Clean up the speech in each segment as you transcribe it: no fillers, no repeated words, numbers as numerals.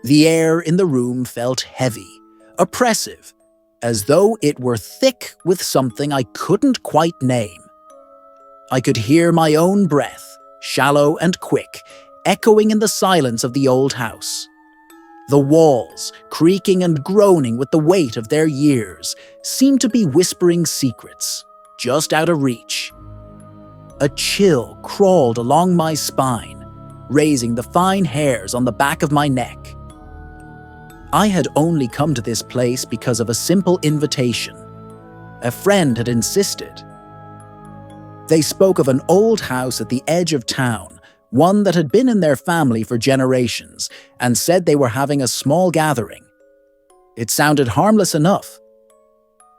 The air in the room felt heavy, oppressive, as though it were thick with something I couldn't quite name. I could hear my own breath, shallow and quick, echoing in the silence of the old house. The walls, creaking and groaning with the weight of their years, seemed to be whispering secrets, just out of reach. A chill crawled along my spine, raising the fine hairs on the back of my neck. I had only come to this place because of a simple invitation. A friend had insisted. They spoke of an old house at the edge of town, one that had been in their family for generations, and said they were having a small gathering. It sounded harmless enough.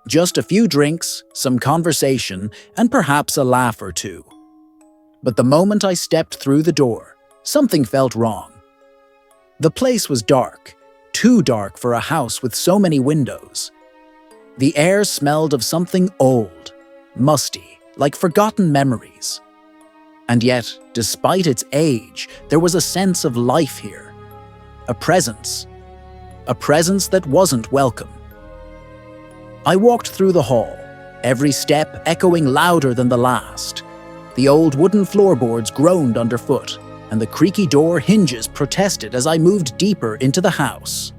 Just a few drinks, some conversation, and perhaps a laugh or two. But the moment I stepped through the door, something felt wrong. The place was dark, too dark for a house with so many windows. The air smelled of something old, musty, like forgotten memories. And yet, despite its age, there was a sense of life here. A presence that wasn't welcome. I walked through the hall, every step echoing louder than the last. The old wooden floorboards groaned underfoot, and the creaky door hinges protested as I moved deeper into the house.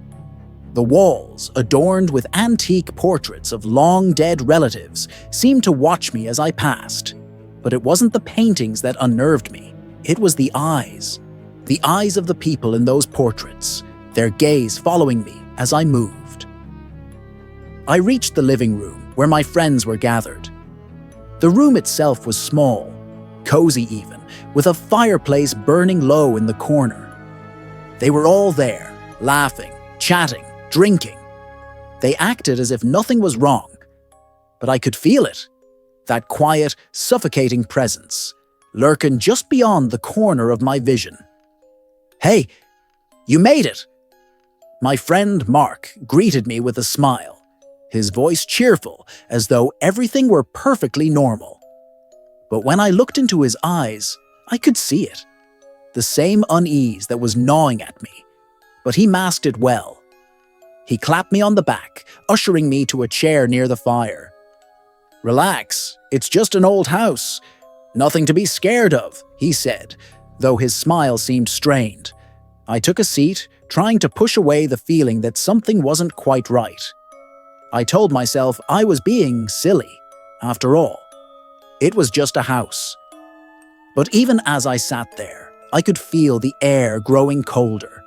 The walls, adorned with antique portraits of long-dead relatives, seemed to watch me as I passed. But it wasn't the paintings that unnerved me. It was the eyes of the people in those portraits, their gaze following me as I moved. I reached the living room, where my friends were gathered. The room itself was small, cozy even, with a fireplace burning low in the corner. They were all there, laughing, chatting, drinking. They acted as if nothing was wrong, but I could feel it, that quiet, suffocating presence, lurking just beyond the corner of my vision. "Hey, you made it!" My friend Mark greeted me with a smile, his voice cheerful, as though everything were perfectly normal. But when I looked into his eyes, I could see it. The same unease that was gnawing at me, but he masked it well. He clapped me on the back, ushering me to a chair near the fire. "Relax, it's just an old house. Nothing to be scared of," he said, though his smile seemed strained. I took a seat, trying to push away the feeling that something wasn't quite right. I told myself I was being silly. After all, it was just a house. But even as I sat there, I could feel the air growing colder.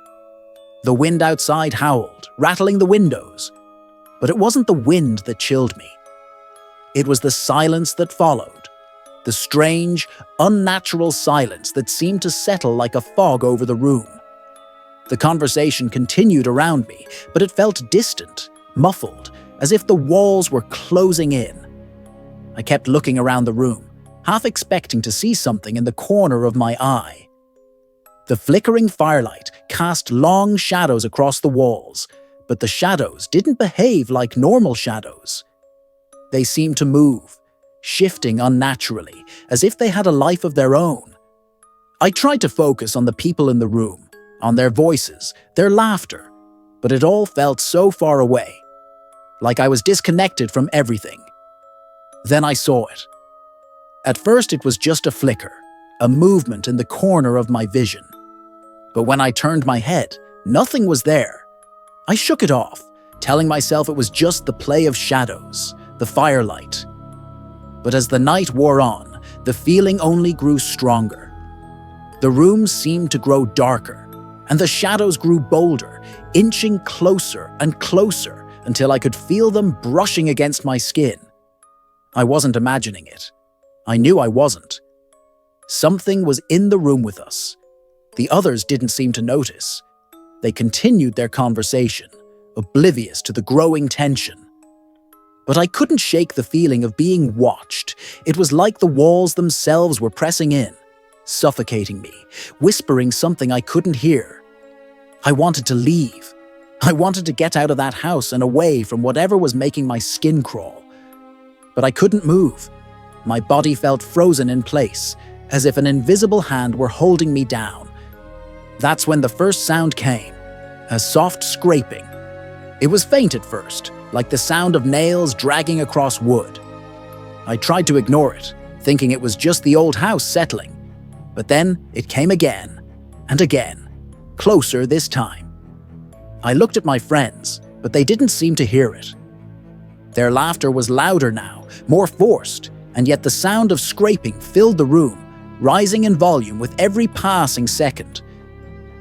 The wind outside howled, rattling the windows. But it wasn't the wind that chilled me. It was the silence that followed. The strange, unnatural silence that seemed to settle like a fog over the room. The conversation continued around me, but it felt distant, muffled, as if the walls were closing in. I kept looking around the room, half expecting to see something in the corner of my eye. The flickering firelight cast long shadows across the walls, but the shadows didn't behave like normal shadows. They seemed to move, shifting unnaturally, as if they had a life of their own. I tried to focus on the people in the room, on their voices, their laughter, but it all felt so far away, like I was disconnected from everything. Then I saw it. At first it was just a flicker, a movement in the corner of my vision. But when I turned my head, nothing was there. I shook it off, telling myself it was just the play of shadows, the firelight. But as the night wore on, the feeling only grew stronger. The room seemed to grow darker, and the shadows grew bolder, inching closer and closer until I could feel them brushing against my skin. I wasn't imagining it. I knew I wasn't. Something was in the room with us. The others didn't seem to notice. They continued their conversation, oblivious to the growing tension. But I couldn't shake the feeling of being watched. It was like the walls themselves were pressing in, suffocating me, whispering something I couldn't hear. I wanted to leave. I wanted to get out of that house and away from whatever was making my skin crawl. But I couldn't move. My body felt frozen in place, as if an invisible hand were holding me down. That's when the first sound came, A soft scraping. It was faint at first, like the sound of nails dragging across wood. I tried to ignore it, thinking it was just the old house settling. But then it came again, and again, closer this time. I looked at my friends, but they didn't seem to hear it. Their laughter was louder now, more forced, and yet the sound of scraping filled the room, rising in volume with every passing second.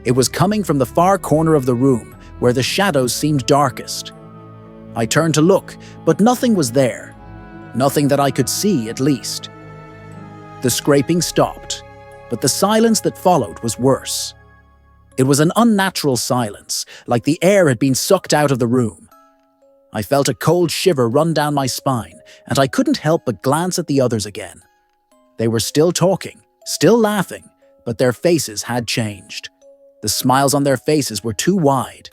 It was coming from the far corner of the room, where the shadows seemed darkest. I turned to look, but nothing was there. Nothing that I could see, at least. The scraping stopped, but the silence that followed was worse. It was an unnatural silence, like the air had been sucked out of the room. I felt a cold shiver run down my spine, and I couldn't help but glance at the others again. They were still talking, still laughing, but their faces had changed. The smiles on their faces were too wide,